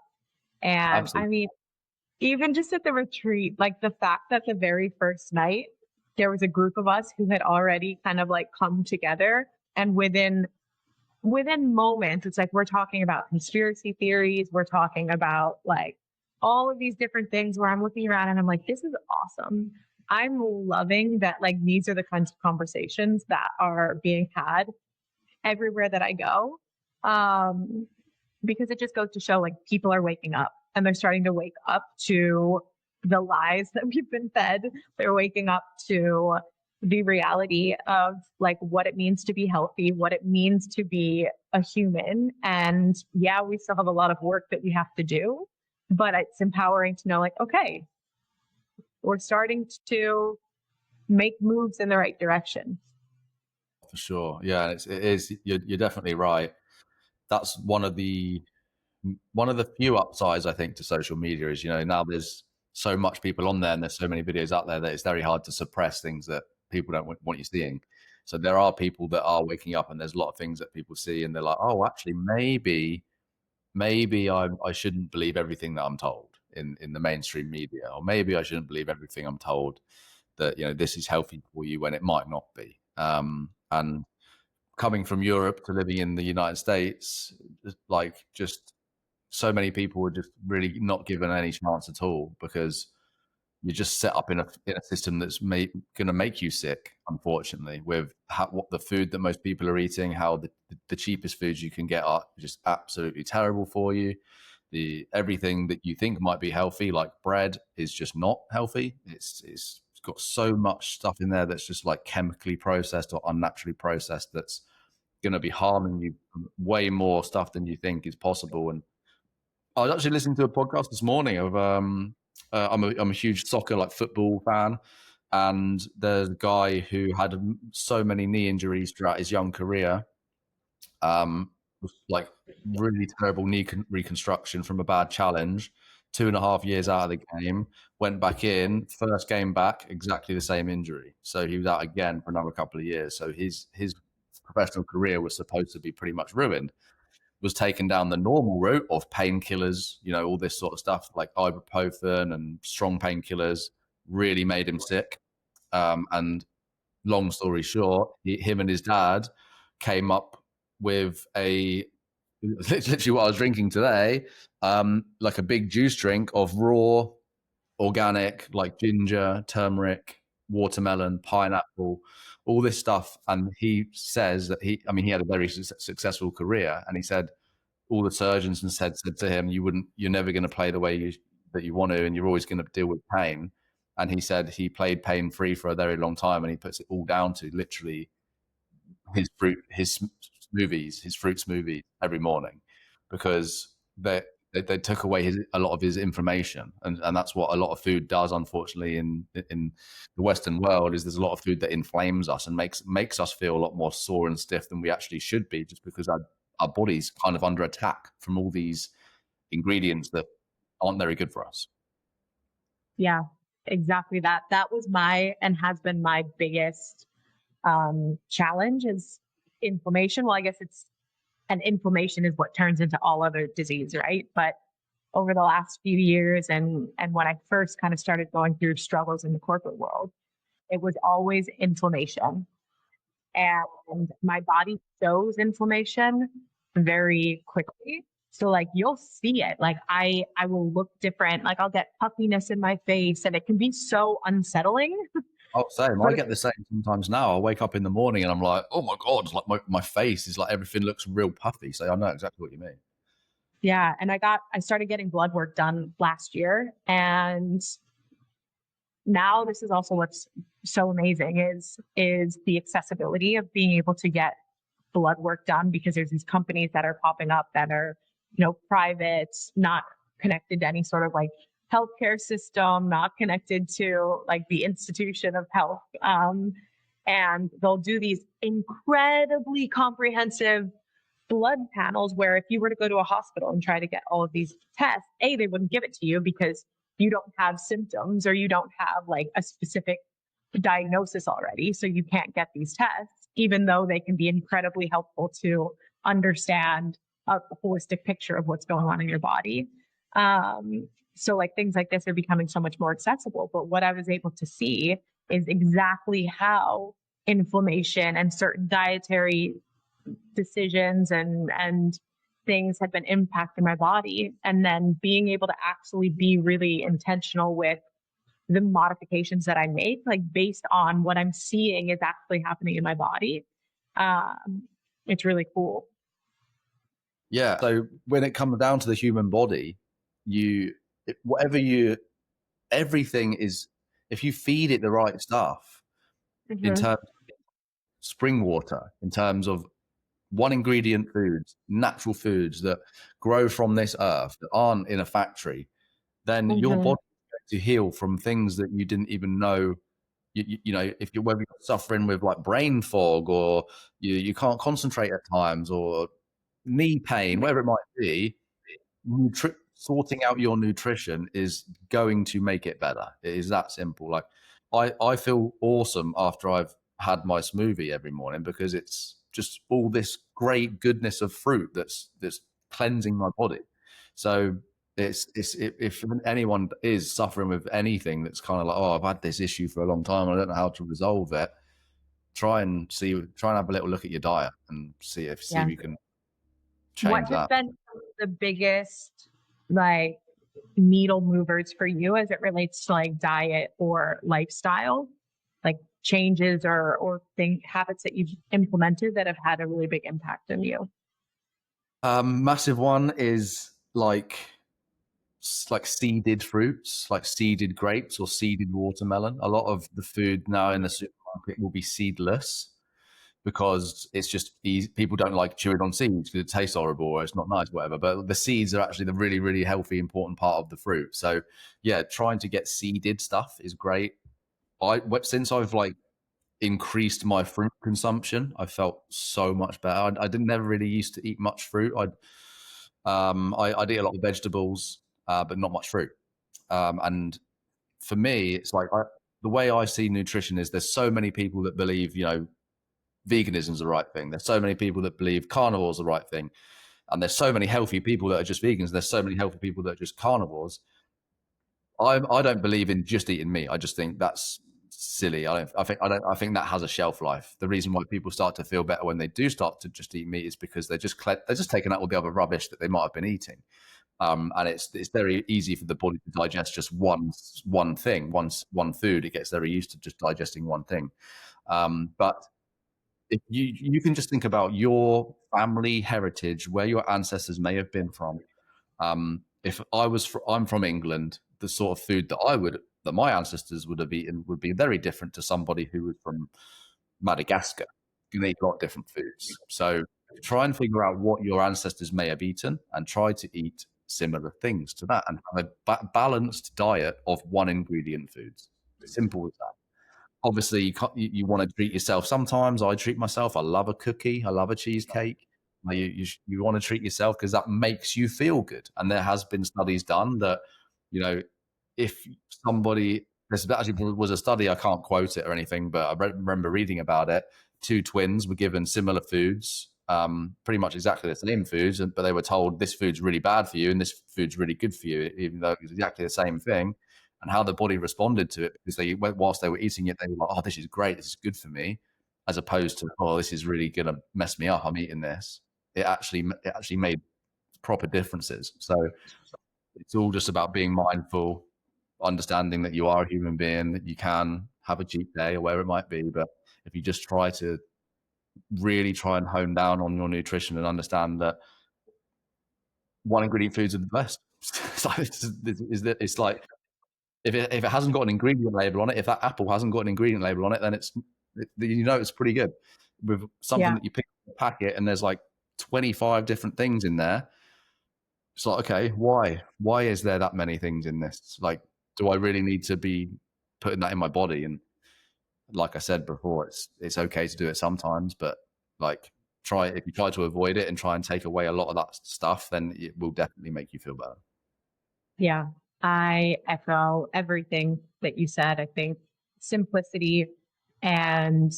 [SPEAKER 2] And I
[SPEAKER 3] Absolutely.
[SPEAKER 2] mean, even just at the retreat, like the fact that the very first night, there was a group of us who had already kind of like come together, and within moments, it's like we're talking about conspiracy theories, we're talking about like all of these different things where I'm looking around and I'm like, this is awesome. I'm loving that, like, these are the kinds of conversations that are being had everywhere that I go. Because it just goes to show, like, people are waking up and they're starting to wake up to the lies that we've been fed. They're waking up to the reality of like what it means to be healthy, what it means to be a human. And yeah, we still have a lot of work that we have to do, but it's empowering to know, like, okay, we're starting to make moves in the right direction.
[SPEAKER 3] For sure. Yeah, it is. You're definitely right. That's one of the few upsides, I think, to social media is, now there's so much people on there and there's so many videos out there that it's very hard to suppress things that people don't want you seeing. So there are people that are waking up and there's a lot of things that people see and they're like, oh, actually, maybe I shouldn't believe everything that I'm told in the mainstream media, or maybe I shouldn't believe everything I'm told that, this is healthy for you when it might not be. And coming from Europe to living in the United States, like, just so many people were just really not given any chance at all, because you're just set up in a system that's going to make you sick, unfortunately, with what the food that most people are eating, how the cheapest foods you can get are just absolutely terrible for you. Everything that you think might be healthy, like bread, is just not healthy. It's got so much stuff in there that's just like chemically processed or unnaturally processed, that's going to be harming you, way more stuff than you think is possible. And I was actually listening to a podcast this morning of I'm a huge soccer, like, football fan, and there's a guy who had so many knee injuries throughout his young career, like really terrible knee reconstruction from a bad challenge. 2.5 years out of the game, went back in, first game back, exactly the same injury. So he was out again for another couple of years. So his professional career was supposed to be pretty much ruined. Was taken down the normal route of painkillers, all this sort of stuff like ibuprofen and strong painkillers, really made him sick. And long story short, him and his dad came up with literally what I was drinking today, like a big juice drink of raw, organic, like ginger, turmeric, watermelon, pineapple, all this stuff. And he says that he had a very successful career, and he said all the surgeons and said to him, you're never going to play the way that you want to, and you're always going to deal with pain. And he said he played pain free for a very long time, and he puts it all down to literally his fruit smoothies every morning, because they took away a lot of his information, and that's what a lot of food does, unfortunately, in the Western world. Is there's a lot of food that inflames us and makes us feel a lot more sore and stiff than we actually should be, just because our body's kind of under attack from all these ingredients that aren't very good for us.
[SPEAKER 2] Yeah, exactly that. That was and has been my biggest challenge, is inflammation. Well, I guess inflammation is what turns into all other disease, right? But over the last few years, and when I first kind of started going through struggles in the corporate world, it was always inflammation. And my body shows inflammation very quickly. So like you'll see it. Like I will look different. Like I'll get puffiness in my face, and it can be so unsettling.
[SPEAKER 3] Oh, same. I get the same sometimes now. I wake up in the morning and I'm like, oh my God, like my face is like, everything looks real puffy. So I know exactly what you mean.
[SPEAKER 2] Yeah. And I started getting blood work done last year. And now this is also what's so amazing is the accessibility of being able to get blood work done, because there's these companies that are popping up that are, private, not connected to any sort of like healthcare system, not connected to like the institution of health. And they'll do these incredibly comprehensive blood panels where if you were to go to a hospital and try to get all of these tests, they wouldn't give it to you because you don't have symptoms or you don't have like a specific diagnosis already. So you can't get these tests, even though they can be incredibly helpful to understand a holistic picture of what's going on in your body. So like things like this are becoming so much more accessible. But what I was able to see is exactly how inflammation and certain dietary decisions and things had been impacting my body. And then being able to actually be really intentional with the modifications that I make, like based on what I'm seeing is actually happening in my body. It's really cool.
[SPEAKER 3] Yeah. So when it comes down to the human body, everything is, if you feed it the right stuff, in terms of spring water, in terms of one ingredient foods, natural foods that grow from this earth that aren't in a factory, then your body is going to heal from things that you didn't even know. You know, if you're, whether you're suffering with like brain fog or you can't concentrate at times or knee pain, whatever it might be, sorting out your nutrition is going to make it better. It is that simple. Like I feel awesome after I've had my smoothie every morning because it's just all this great goodness of fruit that's cleansing my body. So if anyone is suffering with anything that's kind of like, oh, I've had this issue for a long time, I don't know how to resolve it, try and have a little look at your diet and see if you can change that.
[SPEAKER 2] What has been the biggest like needle movers for you as it relates to like diet or lifestyle, like changes or habits that you've implemented that have had a really big impact on you?
[SPEAKER 3] Massive one is like seeded fruits, like seeded grapes or seeded watermelon. A lot of the food now in the supermarket will be seedless because it's just easy. People don't like chewing on seeds because it tastes horrible or it's not nice, whatever. But the seeds are actually the really, really healthy, important part of the fruit. So yeah, trying to get seeded stuff is great. Since I've like increased my fruit consumption, I felt so much better. I didn't never really used to eat much fruit. I'd eat a lot of vegetables, but not much fruit. And for me, it's like the way I see nutrition is there's so many people that believe, you know, veganism is the right thing. There's so many people that believe carnivore is the right thing. And there's so many healthy people that are just vegans. There's so many healthy people that are just carnivores. I don't believe in just eating meat. I just think that's silly. I think that has a shelf life. The reason why people start to feel better when they do start to just eat meat is because they're just taking out all the other rubbish that they might have been eating. And it's very easy for the body to digest just one thing, one food. It gets very used to just digesting one thing. But if you can just think about your family heritage, where your ancestors may have been from. If I'm from England, the sort of food that my ancestors would have eaten would be very different to somebody who was from Madagascar. You can eat a lot of different foods. So try and figure out what your ancestors may have eaten and try to eat similar things to that and have a balanced diet of one ingredient foods. Simple as that. Obviously, you want to treat yourself sometimes. I treat myself. I love a cookie. I love a cheesecake. You want to treat yourself because that makes you feel good. And there has been studies done that, you know, if somebody, this actually was a study, I can't quote it or anything, but I remember reading about it. Two twins were given similar foods, pretty much exactly the same foods, but they were told this food's really bad for you and this food's really good for you, even though it was exactly the same thing. And how the body responded to it, because whilst they were eating it, they were like, oh, this is great, this is good for me, as opposed to, oh, this is really going to mess me up, I'm eating this. It actually made proper differences. So it's all just about being mindful, understanding that you are a human being, that you can have a cheat day or whatever it might be. But if you just really try and hone down on your nutrition and understand that one ingredient foods are the best. It's like if it hasn't got an ingredient label on it, if that apple hasn't got an ingredient label on it, then it's pretty good. With something that you pick up a packet and there's like 25 different things in there, it's like, okay, why is there that many things in this? Like, do I really need to be putting that in my body? And like I said before, it's okay to do it sometimes, but like if you try to avoid it and try and take away a lot of that stuff, then it will definitely make you feel better.
[SPEAKER 2] Yeah, I echo everything that you said. I think simplicity and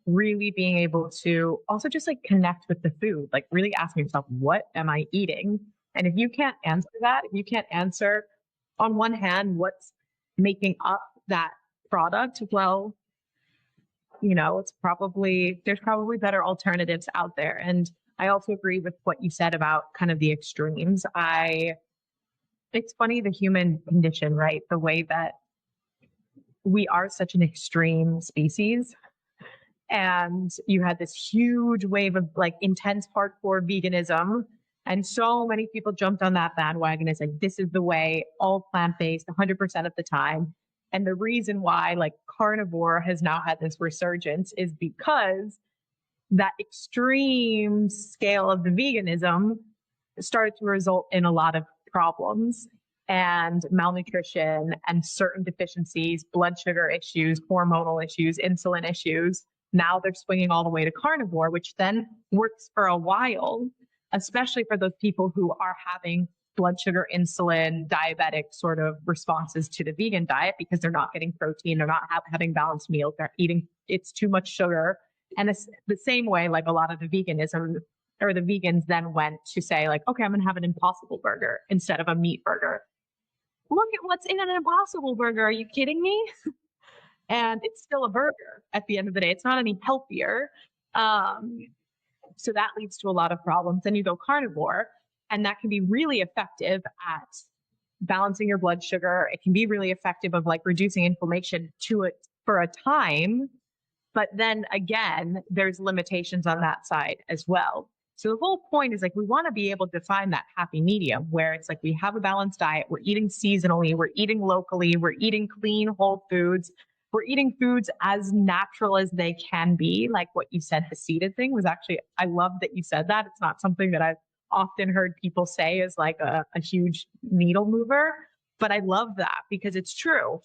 [SPEAKER 2] really being able to also just like connect with the food, like really asking yourself, what am I eating? And if you can't answer that, if you can't answer on one hand, what's making up that product, well, there's probably better alternatives out there. And I also agree with what you said about kind of the extremes. It's funny, the human condition, right? The way that we are such an extreme species. And you had this huge wave of like intense hardcore veganism. And so many people jumped on that bandwagon. It's like, this is the way, all plant-based 100% of the time. And the reason why like carnivore has now had this resurgence is because that extreme scale of the veganism started to result in a lot of problems and malnutrition and certain deficiencies, blood sugar issues, hormonal issues, insulin issues. Now they're swinging all the way to carnivore, which then works for a while, especially for those people who are having blood sugar, insulin, diabetic sort of responses to the vegan diet because they're not getting protein, they're not having balanced meals, they're eating, it's too much sugar. And it's the same way, like a lot of the veganism or the vegans then went to say like, okay, I'm going to have an Impossible burger instead of a meat burger. Look at what's in an Impossible burger. Are you kidding me? And it's still a burger at the end of the day. It's not any healthier. So that leads to a lot of problems. Then you go carnivore, and that can be really effective at balancing your blood sugar. It can be really effective of like reducing inflammation to it for a time. But then again, there's limitations on that side as well. So the whole point is like, we want to be able to find that happy medium where it's like, we have a balanced diet. We're eating seasonally. We're eating locally. We're eating clean, whole foods. We're eating foods as natural as they can be. Like what you said, the seeded thing was actually, I love that you said that. It's not something that I've often heard people say as like a huge needle mover, but I love that because it's true.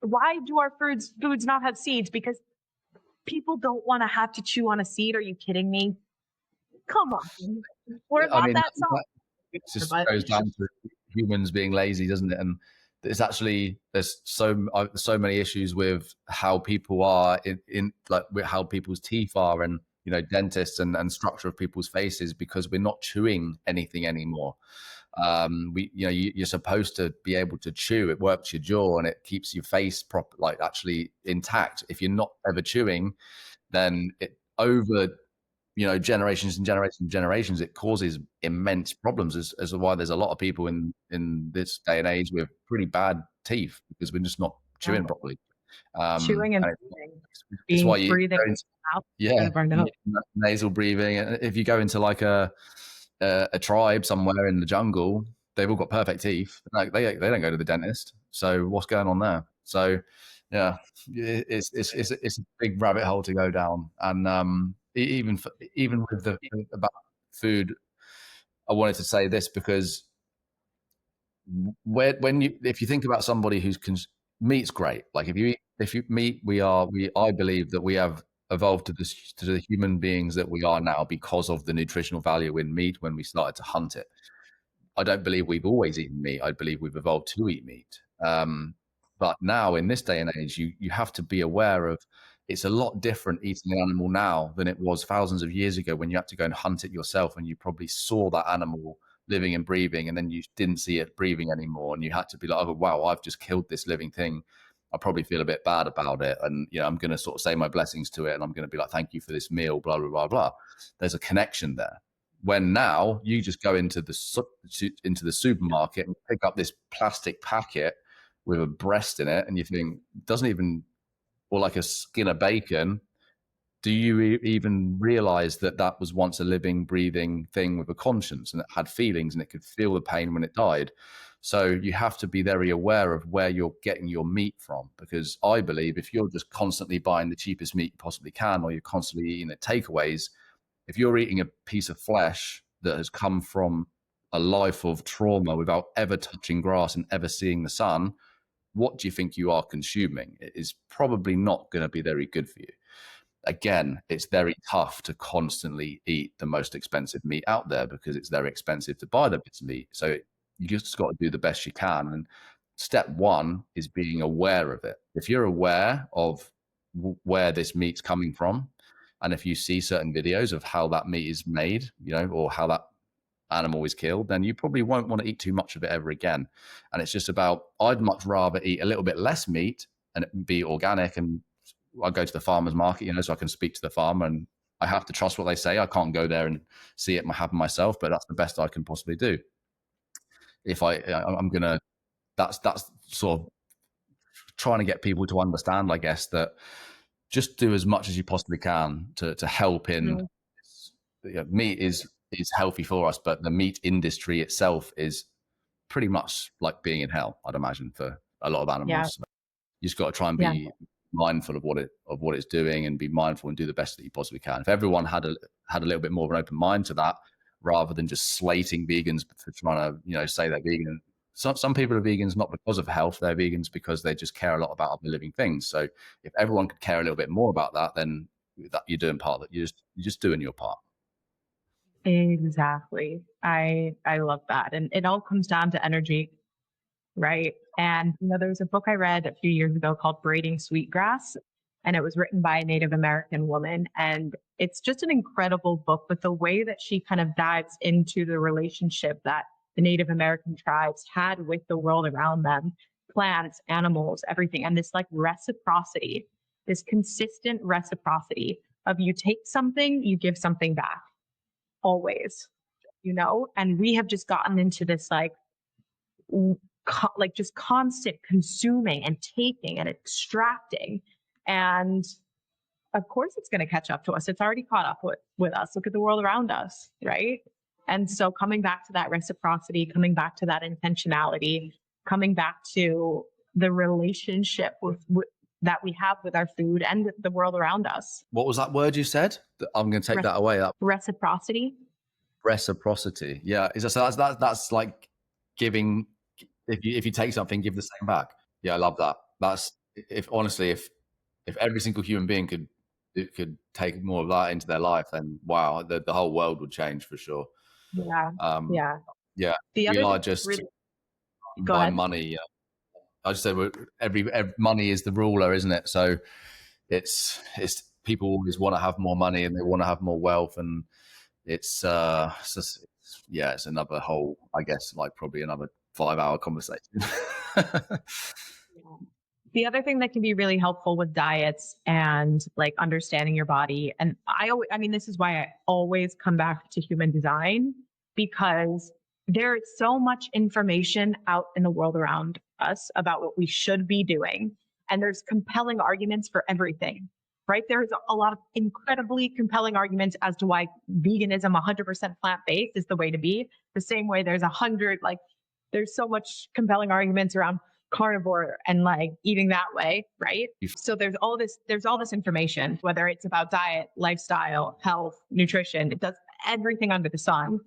[SPEAKER 2] Why do our foods not have seeds? Because people don't want to have to chew on a seed. Are you kidding me? Come on. We're not that soft.
[SPEAKER 3] It just goes down to humans being lazy, doesn't it? And it's actually, there's so many issues with how people are in like with how people's teeth are and, dentists and structure of people's faces because we're not chewing anything anymore. You're supposed to be able to chew. It works your jaw and it keeps your face like actually intact. If you're not ever chewing, then it over generations and generations and generations, it causes immense problems as to why there's a lot of people in this day and age with pretty bad teeth because we're just not chewing properly.
[SPEAKER 2] Chewing and breathing.
[SPEAKER 3] It's why you
[SPEAKER 2] breathing out of our nose.
[SPEAKER 3] nasal breathing. And if you go into like a tribe somewhere in the jungle, they've all got perfect teeth. Like they don't go to the dentist. So what's going on there? So yeah, it's a big rabbit hole to go down. And even with the about food, I wanted to say this because if you think about somebody who's meat's great. Like if you eat meat, I believe that we have evolved to the human beings that we are now because of the nutritional value in meat when we started to hunt it. I don't believe we've always eaten meat. I believe we've evolved to eat meat. But now in this day and age, you have to be aware of it's a lot different eating an animal now than it was thousands of years ago when you had to go and hunt it yourself and you probably saw that animal living and breathing and then you didn't see it breathing anymore and you had to be like, oh, wow, I've just killed this living thing. I probably feel a bit bad about it. And, I'm going to sort of say my blessings to it and I'm going to be like, thank you for this meal, blah, blah, blah, blah. There's a connection there. When now you just go into the supermarket and pick up this plastic packet with a breast in it and you think, doesn't even, or like a skin of bacon, do you even realize that that was once a living, breathing thing with a conscience and it had feelings and it could feel the pain when it died? So you have to be very aware of where you're getting your meat from, because I believe if you're just constantly buying the cheapest meat you possibly can, or you're constantly eating at takeaways, if you're eating a piece of flesh that has come from a life of trauma without ever touching grass and ever seeing the sun, what do you think you are consuming? It is probably not going to be very good for you. again, it's very tough to constantly eat the most expensive meat out there because it's very expensive to buy the bits of meat. So you just got to do the best you can. And step one is being aware of it. If you're aware of where this meat's coming from, and if you see certain videos of how that meat is made, or how that animal is killed, then you probably won't want to eat too much of it ever again. And it's just about, I'd much rather eat a little bit less meat and be organic, and I go to the farmer's market, so I can speak to the farmer, and I have to trust what they say. I can't go there and see it happen myself, but that's the best I can possibly do. If I'm gonna, that's sort of trying to get people to understand, I guess, that just do as much as you possibly can to help in. Meat is healthy for us, but the meat industry itself is pretty much like being in hell, I'd imagine, for a lot of animals.
[SPEAKER 2] Yeah.
[SPEAKER 3] So you just got to try and be mindful of what it's doing, and be mindful and do the best that you possibly can. If everyone had a little bit more of an open mind to that, rather than just slating vegans for trying to say they're vegan. Some people are vegans not because of health, they're vegans because they just care a lot about other living things. So if everyone could care a little bit more about that, then that you're doing part of it. You're just doing your part.
[SPEAKER 2] Exactly. I love that. And it all comes down to energy, right? And there was a book I read a few years ago called Braiding Sweetgrass, and it was written by a Native American woman. And it's just an incredible book, but the way that she kind of dives into the relationship that the Native American tribes had with the world around them, plants, animals, everything, and this like reciprocity, this consistent reciprocity of you take something, you give something back, always, and we have just gotten into this like just constant consuming and taking and extracting. And of course it's going to catch up to us. It's already caught up with us. Look at the world around us, right? And so coming back to that reciprocity, coming back to that intentionality, coming back to the relationship with that we have with our food and with the world around us.
[SPEAKER 3] What was that word you said? I'm going to take that away.
[SPEAKER 2] Reciprocity.
[SPEAKER 3] Reciprocity. Yeah. So that's like giving. If you take something, give the same back. Yeah, I love that. That's if every single human being could take more of that into their life, then wow, the whole world would change for sure.
[SPEAKER 2] Yeah.
[SPEAKER 3] Yeah.
[SPEAKER 2] The
[SPEAKER 3] we
[SPEAKER 2] other
[SPEAKER 3] are just
[SPEAKER 2] really,
[SPEAKER 3] by money. I just said every money is the ruler, isn't it? So it's people always want to have more money and they want to have more wealth, and it's another whole, I guess, like probably another 5-hour conversation.
[SPEAKER 2] The other thing that can be really helpful with diets and like understanding your body, and I mean, this is why I always come back to human design, because there is so much information out in the world around us about what we should be doing. And there's compelling arguments for everything, right? There's a lot of incredibly compelling arguments as to why veganism 100% plant-based is the way to be. The same way there's there's so much compelling arguments around carnivore and like eating that way, right? So there's all this information, whether it's about diet, lifestyle, health, nutrition, it does everything under the sun.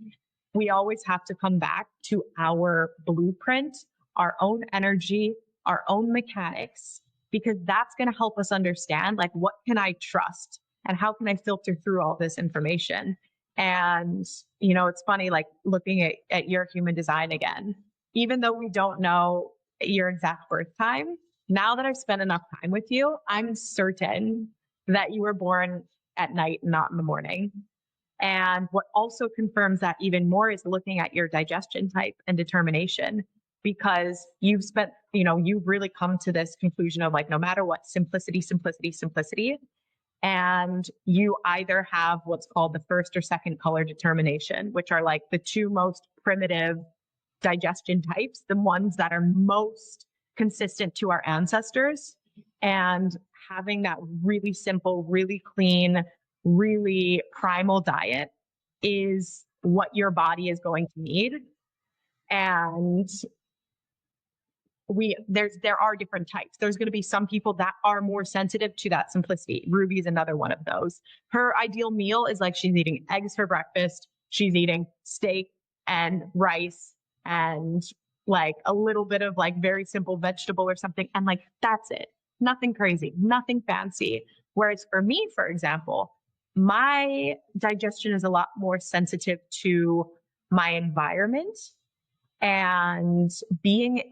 [SPEAKER 2] We always have to come back to our blueprint, our own energy, our own mechanics, because that's going to help us understand like what can I trust and how can I filter through all this information. And it's funny, like looking at your human design again, even though we don't know your exact birth time, now that I've spent enough time with you, I'm certain that you were born at night, not in the morning. And what also confirms that even more is looking at your digestion type and determination, because you've spent, you've really come to this conclusion of like, no matter what, simplicity, simplicity, simplicity. And you either have what's called the first or second color determination, which are like the two most primitive digestion types, the ones that are most consistent to our ancestors. And having that really simple, really clean, really primal diet is what your body is going to need. And there are different types. There's going to be some people that are more sensitive to that simplicity. Ruby is another one of those. Her ideal meal is like she's eating eggs for breakfast. She's eating steak and rice and like a little bit of like very simple vegetable or something. And like, that's it. Nothing crazy, nothing fancy. Whereas for me, for example, my digestion is a lot more sensitive to my environment and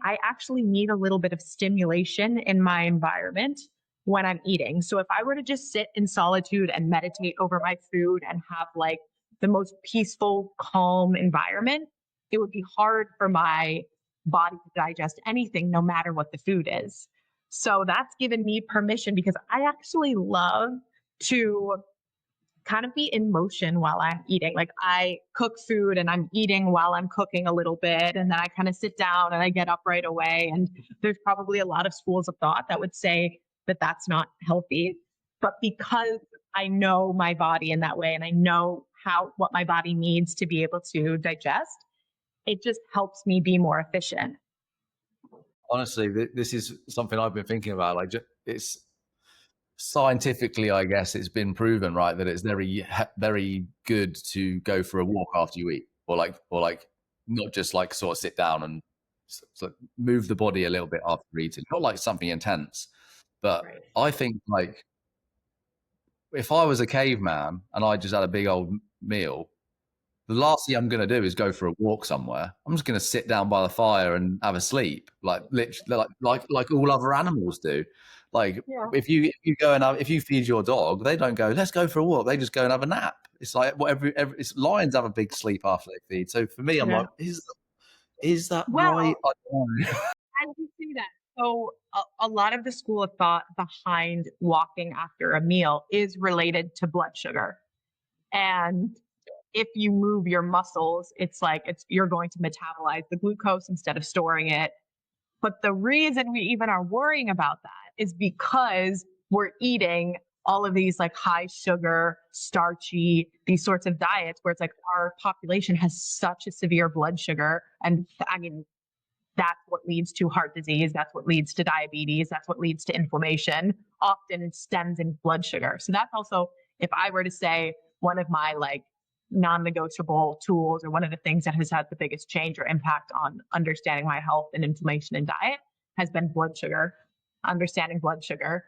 [SPEAKER 2] I actually need a little bit of stimulation in my environment when I'm eating. So if I were to just sit in solitude and meditate over my food and have like the most peaceful, calm environment, it would be hard for my body to digest anything, no matter what the food is. So that's given me permission because I actually love to kind of be in motion while I'm eating. Like I cook food and I'm eating while I'm cooking a little bit. And then I kind of sit down and I get up right away. And there's probably a lot of schools of thought that would say that that's not healthy. But because I know my body in that way and I know what my body needs to be able to digest, it just helps me be more efficient.
[SPEAKER 3] Honestly, this is something I've been thinking about. Like, it's scientifically, I guess it's been proven, right, that it's very good to go for a walk after you eat, or like not just like sort of sit down and move the body a little bit after eating, not like something intense. But
[SPEAKER 2] Right.
[SPEAKER 3] I think like if I was a caveman and I just had a big old meal, the last thing I'm going to do is go for a walk somewhere. I'm just going to sit down by the fire and have a sleep, like literally, like all other animals do. Like if you go and if you feed your dog, they don't go, let's go for a walk. They just go and have a nap. It's like whatever. Lions have a big sleep after they feed. So for me, I'm like, is that right? I don't know.
[SPEAKER 2] And you see that. So a lot of the school of thought behind walking after a meal is related to blood sugar. And if you move your muscles, it's like you're going to metabolize the glucose instead of storing it. But the reason we even are worrying about that is because we're eating all of these like high sugar, starchy, these sorts of diets where it's like our population has such a severe blood sugar. And I mean, that's what leads to heart disease. That's what leads to diabetes. That's what leads to inflammation. Often it stems in blood sugar. So that's also, if I were to say one of my like non-negotiable tools or one of the things that has had the biggest change or impact on understanding my health and inflammation and diet has been blood sugar, understanding blood sugar.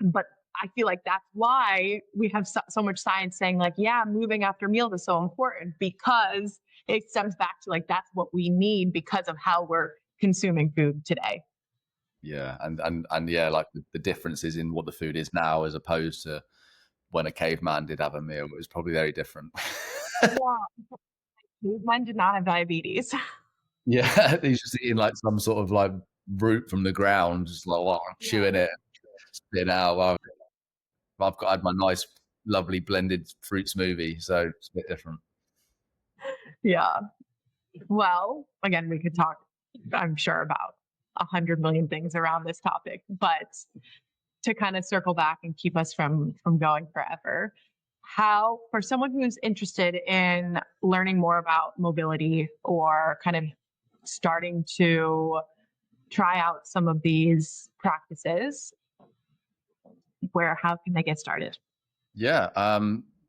[SPEAKER 2] But I feel like that's why we have so much science saying like, yeah, moving after meals is so important because it stems back to like, that's what we need because of how we're consuming food today.
[SPEAKER 3] Yeah. And yeah, like the differences in what the food is now as opposed to when a caveman did have a meal, it was probably very different.
[SPEAKER 2] Yeah. Cavemen did not have diabetes.
[SPEAKER 3] Yeah, he's just eating like some sort of like root from the ground, just like chewing it, spit out. I've had my nice, lovely blended fruit smoothie, so it's a bit different.
[SPEAKER 2] Yeah. Well, again, we could talk, I'm sure, about 100 million things around this topic, but to kind of circle back and keep us from going forever, how, for someone who's interested in learning more about mobility or kind of starting to try out some of these practices, how can they get started?
[SPEAKER 3] Yeah,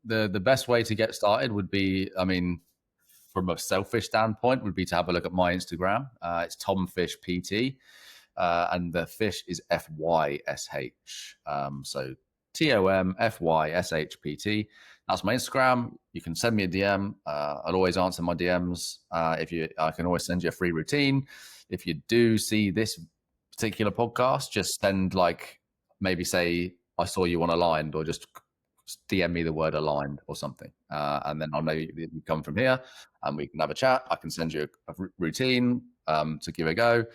[SPEAKER 3] the best way to get started would be, I mean, from a selfish standpoint, would be to have a look at my Instagram. It's Tom Fysh PT, and the Fysh is FYSH. So TOMFYSHPT. That's my Instagram. You can send me a DM. I'll always answer my DMs. I can always send you a free routine. If you do see this particular podcast, just send maybe say I saw you on Aligned, or just DM me the word aligned or something, and then I'll know you come from here, and we can have a chat. I can send you a routine to give a go.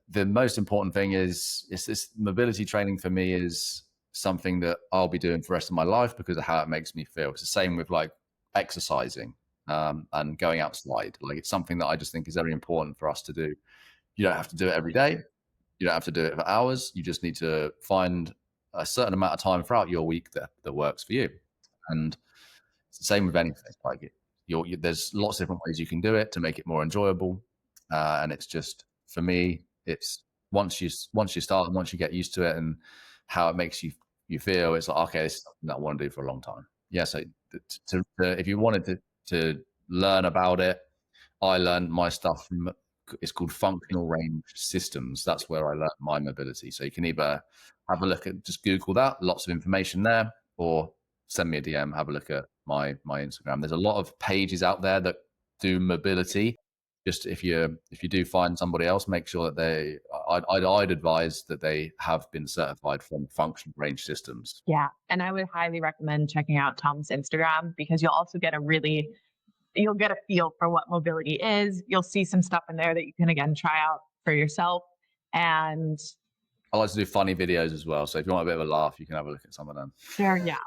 [SPEAKER 3] The most important thing is this mobility training for me is something that I'll be doing for the rest of my life because of how it makes me feel. It's the same with like exercising and going outside. Like, it's something that I just think is very important for us to do. You don't have to do it every day. You don't have to do it for hours. You just need to find a certain amount of time throughout your week that works for you. And it's the same with anything. Like there's lots of different ways you can do it to make it more enjoyable. And it's just, for me, it's once you start and once you get used to it and how it makes you feel, it's like, okay, this is something that I want to do for a long time. Yeah. So if you wanted to learn about it, I learned my stuff from it's called functional range systems. That's where I learned my mobility. So you can either have a look at, just Google that, lots of information there, or send me a DM, have a look at my Instagram. There's a lot of pages out there that do mobility. Just if you do find somebody else, make sure that I'd advise that they have been certified from functional range systems.
[SPEAKER 2] Yeah. And I would highly recommend checking out Tom's Instagram, because you'll also get you'll get a feel for what mobility is. You'll see some stuff in there that you can, again, try out for yourself. And
[SPEAKER 3] I like to do funny videos as well. So if you want a bit of a laugh, you can have a look at some of them.
[SPEAKER 2] sure, yeah.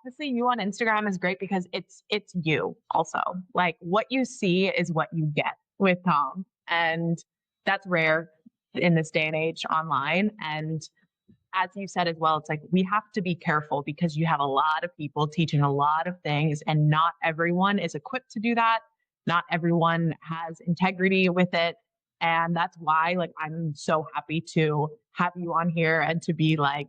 [SPEAKER 2] Honestly, you on Instagram is great because it's you also. Like, what you see is what you get with Tom. And that's rare in this day and age online. And as you said as well, it's like, we have to be careful because you have a lot of people teaching a lot of things, and not everyone is equipped to do that. Not everyone has integrity with it. And that's why, like, I'm so happy to have you on here and to be like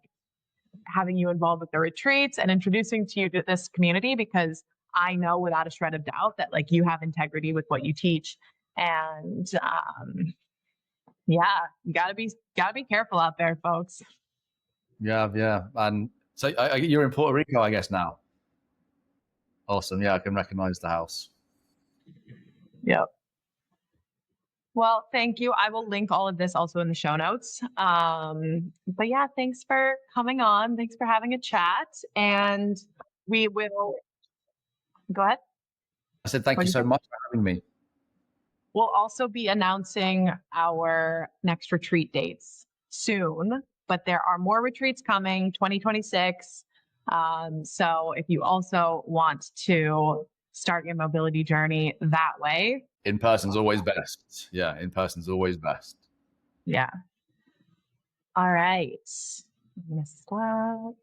[SPEAKER 2] having you involved with the retreats and introducing to you to this community, because I know without a shred of doubt that, like, you have integrity with what you teach. And yeah, you gotta be careful out there, folks.
[SPEAKER 3] Yeah. And so you're in Puerto Rico, I guess, now. Awesome. Yeah, I can recognize the house.
[SPEAKER 2] Yep. Well, thank you. I will link all of this also in the show notes. But yeah, thanks for coming on. Thanks for having a chat. And we will go ahead.
[SPEAKER 3] I said, thank you so much for having me.
[SPEAKER 2] We'll also be announcing our next retreat dates soon, but there are more retreats coming, 2026. So if you also want to start your mobility journey that way,
[SPEAKER 3] in person's always best. Yeah, in person's always best.
[SPEAKER 2] Yeah. All right. I'm gonna stop.